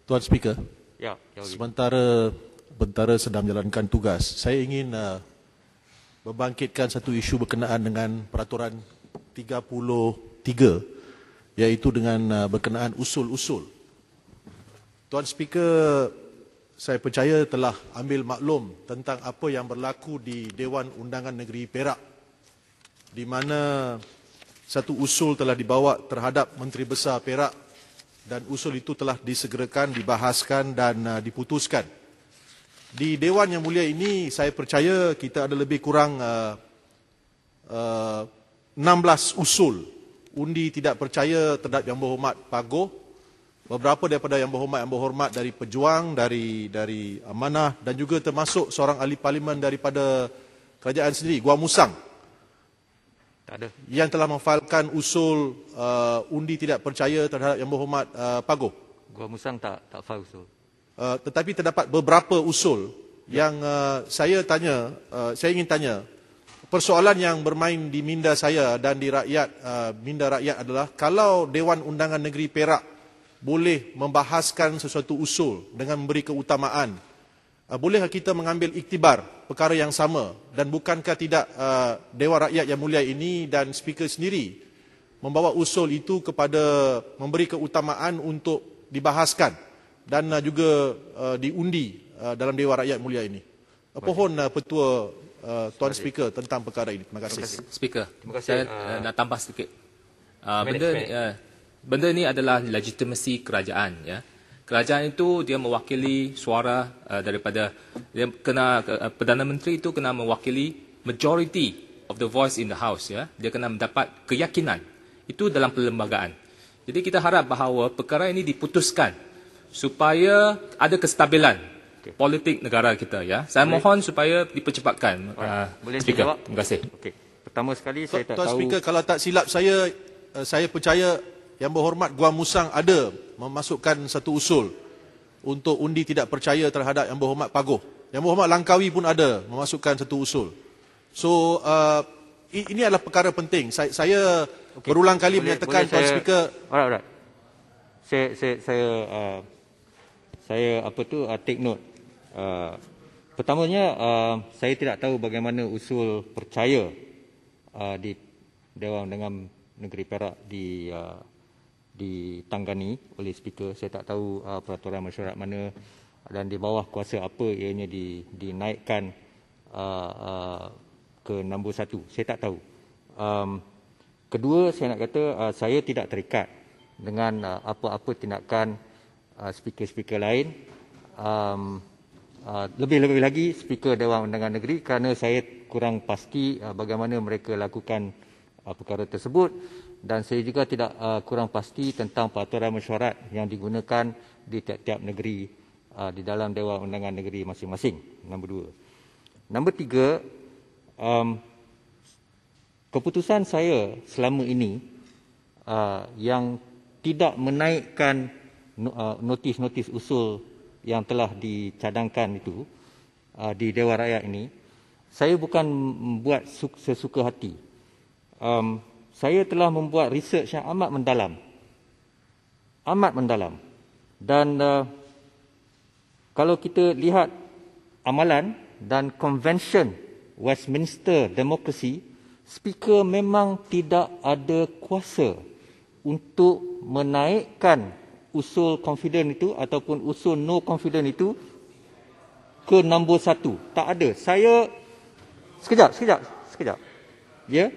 Tuan Speaker, Ya, sementara bentara sedang menjalankan tugas, saya ingin membangkitkan satu isu berkenaan dengan peraturan 33, iaitu dengan berkenaan usul-usul. Tuan Speaker, saya percaya telah ambil maklum tentang apa yang berlaku di Dewan Undangan Negeri Perak, di mana satu usul telah dibawa terhadap Menteri Besar Perak dan usul itu telah disegerakan, dibahaskan dan diputuskan. Di Dewan Yang Mulia ini, saya percaya kita ada lebih kurang 16 usul undi tidak percaya terhadap Yang Berhormat Pagoh. Beberapa daripada Yang Berhormat dari Pejuang, dari Amanah dan juga termasuk seorang ahli parlimen daripada kerajaan sendiri, Gua Musang, tak ada. yang telah memfailkan usul undi tidak percaya terhadap Yang Berhormat Pagoh. Gua Musang tak file usul. Tetapi terdapat beberapa usul yang saya ingin tanya. Persoalan yang bermain di minda saya dan di minda rakyat adalah, kalau Dewan Undangan Negeri Perak boleh membahaskan sesuatu usul dengan memberi keutamaan, bolehkah kita mengambil iktibar perkara yang sama, dan bukankah tidak Dewan Rakyat Yang Mulia ini dan Speaker sendiri membawa usul itu kepada memberi keutamaan untuk dibahaskan dan juga diundi dalam Dewan Rakyat Mulia ini? Pohon Petua Tuan Speaker tentang perkara ini. Terima kasih. Speaker, Terima kasih. saya nak tambah sedikit. Benda ni adalah legitimasi kerajaan, ya. Kerajaan itu dia mewakili suara daripada Perdana Menteri itu kena mewakili majority of the voice in the house, ya. Dia kena mendapat keyakinan itu dalam perlembagaan. Jadi kita harap bahawa perkara ini diputuskan supaya ada kestabilan politik negara kita, ya. Saya mohon supaya dipercepatkan. Boleh Speaker. dijawab? Terima kasih. Okey. Pertama sekali saya tak Tuan tahu. Speaker, kalau tak silap saya percaya Yang Berhormat Gua Musang ada memasukkan satu usul untuk undi tidak percaya terhadap Yang Berhormat Pagoh. Yang Berhormat Langkawi pun ada memasukkan satu usul. So ini adalah perkara penting. Saya berulang kali menyatakan, Tuan Speaker. Alright. Saya take note. Pertamanya, saya tidak tahu bagaimana usul percaya di Dewan Undangan Negeri Perak ditangani oleh Speaker. Saya tak tahu peraturan mesyuarat mana dan di bawah kuasa apa ianya dinaikkan ke nombor 1. Saya tak tahu. Kedua, saya nak kata saya tidak terikat dengan apa-apa tindakan speaker-speaker lain. Lebih-lebih lagi Speaker Dewan Undangan Negeri, kerana saya kurang pasti bagaimana mereka lakukan perkara tersebut, dan saya juga tidak kurang pasti tentang peraturan mesyuarat yang digunakan di tiap-tiap negeri di dalam Dewan Undangan Negeri masing-masing. Nombor 2. Nombor 3, keputusan saya selama ini yang tidak menaikkan notis-notis usul yang telah dicadangkan itu di Dewan Rakyat ini, saya bukan membuat sesuka hati. Saya telah membuat research yang amat mendalam. Dan kalau kita lihat amalan dan convention Westminster Democracy, Speaker memang tidak ada kuasa untuk menaikkan usul confident itu ataupun usul no confident itu ke nombor 1. Tak ada. Saya sekejap. Ya.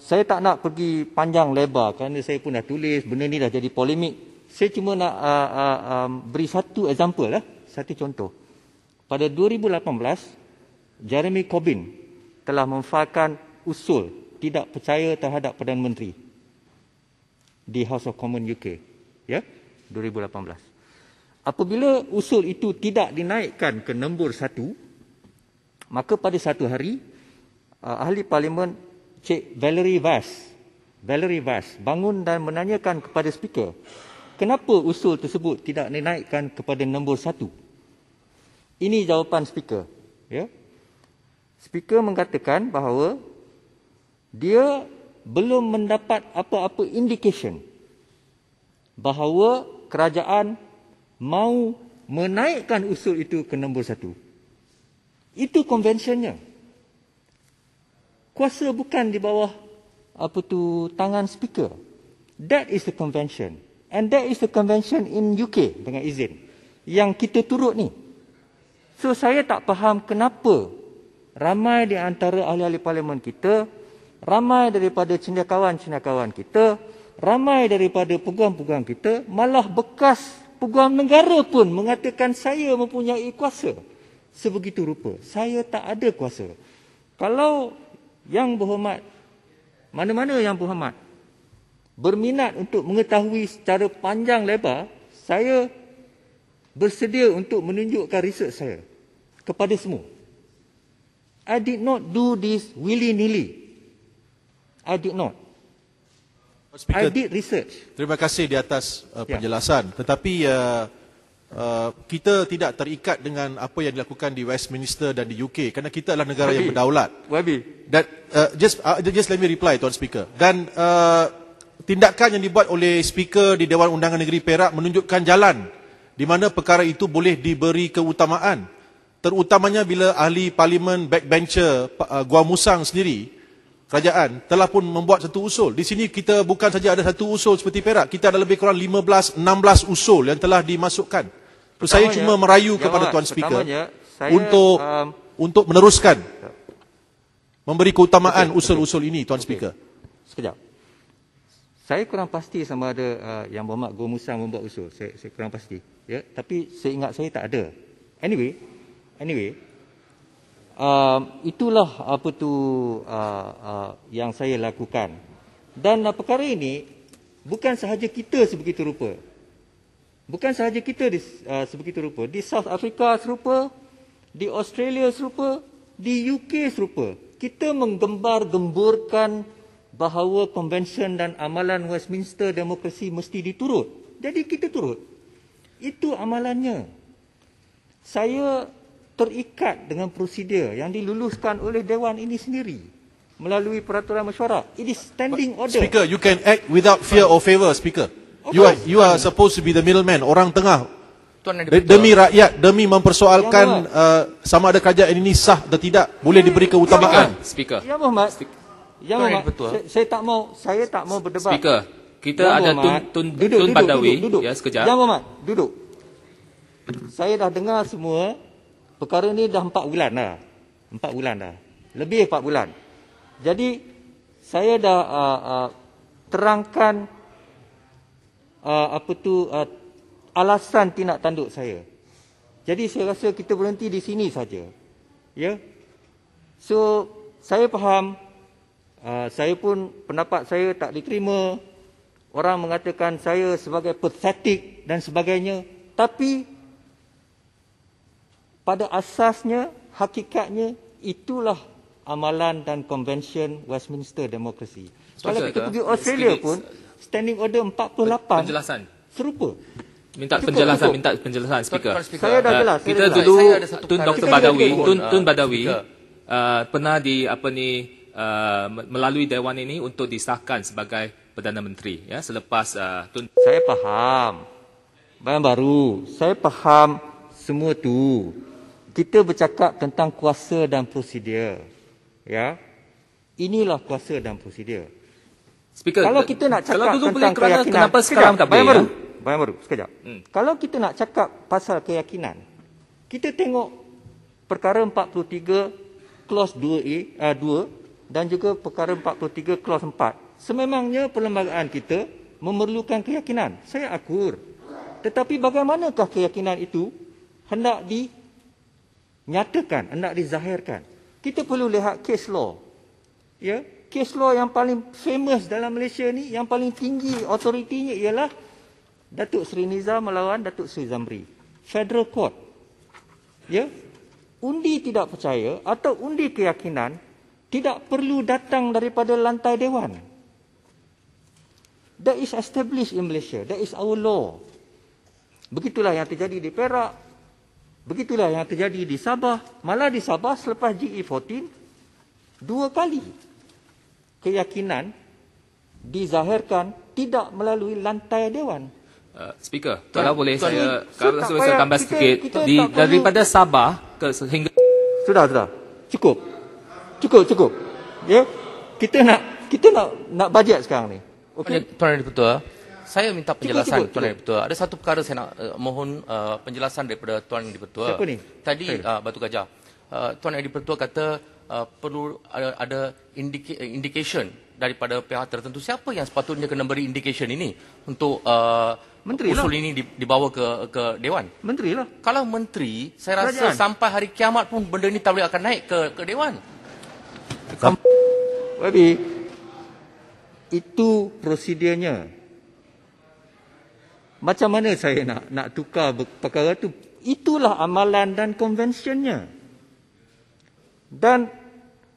Saya tak nak pergi panjang lebar kerana saya pun dah tulis, benda ni dah jadi polemik. Saya cuma nak beri satu example lah, satu contoh. Pada 2018, Jeremy Corbyn telah memfailkan usul tidak percaya terhadap Perdana Menteri di House of Commons UK, ya, 2018. Apabila usul itu tidak dinaikkan ke nombor 1, maka pada satu hari ahli parlimen Cik Valerie Vass bangun dan menanyakan kepada Speaker, kenapa usul tersebut tidak dinaikkan kepada nombor 1? Ini jawapan Speaker, ya. Speaker mengatakan bahawa dia belum mendapat apa-apa indication bahawa kerajaan mau menaikkan usul itu ke nombor 1. Itu konvensyennya. Kuasa bukan di bawah tangan speaker. That is the convention. And that is the convention in UK dengan izin yang kita turut ni. So saya tak faham kenapa ramai di antara ahli-ahli parlimen kita, ramai daripada cendekiawan-cendekiawan kita, ramai daripada peguam-peguam kita, malah bekas peguam negara pun mengatakan saya mempunyai kuasa. Sebegitu rupa. Saya tak ada kuasa. Kalau yang berhormat, mana-mana yang berhormat, berminat untuk mengetahui secara panjang lebar, saya bersedia untuk menunjukkan research saya kepada semua. I did not do this willy-nilly. I did not. I did research. Terima kasih di atas penjelasan. Tetapi kita tidak terikat dengan apa yang dilakukan di Westminster dan di UK kerana kita adalah negara yang berdaulat. Dan just let me reply, Tuan Speaker. Dan tindakan yang dibuat oleh Speaker di Dewan Undangan Negeri Perak menunjukkan jalan di mana perkara itu boleh diberi keutamaan. Terutamanya bila ahli parlimen backbencher Gua Musang sendiri, kerajaan telah pun membuat satu usul. Di sini kita bukan saja ada satu usul seperti Perak, kita ada lebih kurang 15-16 usul yang telah dimasukkan. So, saya cuma merayu kepada Tuan Speaker untuk meneruskan memberi keutamaan usul-usul ini, Tuan Speaker. Sekejap. Saya kurang pasti sama ada yang berhormat Gua Musang membuat usul. Saya kurang pasti. Ya, tapi seingat saya tak ada. Anyway, itulah yang saya lakukan. Dan perkara ini bukan sahaja kita sebegitu rupa. Bukan sahaja kita sebegitu rupa. Di South Africa serupa, di Australia serupa, di UK serupa. Kita menggembar-gemburkan bahawa konvensyen dan amalan Westminster demokrasi mesti diturut. Jadi kita turut. Itu amalannya. Saya terikat dengan prosedur yang diluluskan oleh Dewan ini sendiri melalui peraturan mesyuarat. It is standing order. Speaker, you can act without fear or favour, Speaker. You are supposed to be the middleman, orang tengah. Demi rakyat, demi mempersoalkan sama ada kerajaan ini sah atau tidak, boleh diberi keutamaan. Speaker. Ya Muhammad. Ya Muhammad. Saya tak mau berdebat. Speaker, kita ada Tun Badawi. Ya, sekejap. Ya Muhammad, duduk. Saya dah dengar semua. Perkara ni dah 4 bulan dah. 4 bulan dah. Lebih 4 bulan. Jadi, saya dah terangkan alasan tindak tanduk saya. Jadi, saya rasa kita berhenti di sini saja. Ya. So, saya faham. Saya pun pendapat saya tak diterima. Orang mengatakan saya sebagai pathetic dan sebagainya. Tapi pada asasnya, hakikatnya, itulah amalan dan konvensyen Westminster demokrasi. Kalau kita pergi Australia pun, standing order 48 penjelasan serupa. Minta penjelasan, Speaker. Saya dah jelas. Kita dulu Tun Dr. Badawi, Tun Badawi pernah melalui Dewan ini untuk disahkan sebagai Perdana Menteri. Ya, selepas Saya faham. Bahan baru. Saya faham semua tu. Kita bercakap tentang kuasa dan prosedur. Ya. Inilah kuasa dan prosedur. Speaker, kalau kita nak cakap dulu tentang keyakinan, kenapa sekarang tak boleh? Bahan baru, sekejap. Kalau kita nak cakap pasal keyakinan, kita tengok perkara 43 clause 2A 2 dan juga perkara 43 clause 4. Sememangnya perlembagaan kita memerlukan keyakinan. Saya akur. Tetapi bagaimanakah keyakinan itu hendak dinyatakan, hendak dizahirkan? Kita perlu lihat case law. Ya, case law yang paling famous dalam Malaysia ni, yang paling tinggi otoritinya ialah Datuk Seri Nizam melawan Datuk Seri Zamri. Federal Court. Ya. Undi tidak percaya atau undi keyakinan tidak perlu datang daripada lantai Dewan. That is established in Malaysia. That is our law. Begitulah yang terjadi di Perak. Begitulah yang terjadi di Sabah. Malah di Sabah selepas GE14, 2 kali keyakinan dizahirkan tidak melalui lantai Dewan. Speaker, kalau boleh Tuan, kalau tak saya payah, tambah kita sedikit tak perlu. daripada Sabah ke sehingga Sudah. Cukup. Ya. Kita nak bajet sekarang ni. Okey. Tuan Yang Dipertua, saya minta penjelasan Cukup. Tuan Yang Dipertua. Ada satu perkara saya nak mohon penjelasan daripada Tuan Yang Dipertua. Siapa ni? Tadi Batu Gajah. Tuan Yang Dipertua kata perlu ada indication daripada pihak tertentu. Siapa yang sepatutnya kena beri indication ini untuk Menteri usul lah. ini dibawa ke Dewan? Menteri lah. Kalau menteri, saya rasa Kerajaan. sampai hari kiamat pun benda ini tak boleh akan naik ke Dewan. Babi, itu prosedurnya. Macam mana saya nak tukar perkara tu? Itulah amalan dan konvensinya. Dan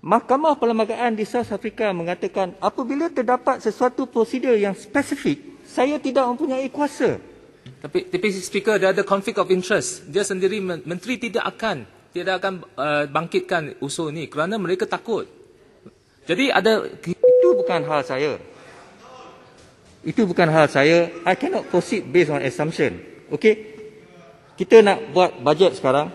Mahkamah Perlembagaan di South Africa mengatakan apabila terdapat sesuatu prosedur yang spesifik, saya tidak mempunyai kuasa. tapi Speaker, dia ada conflict of interest. Dia sendiri menteri tidak akan bangkitkan usul ini kerana mereka takut. Jadi ada Itu bukan hal saya. I cannot proceed based on assumption. Okey? Kita nak buat bajet sekarang.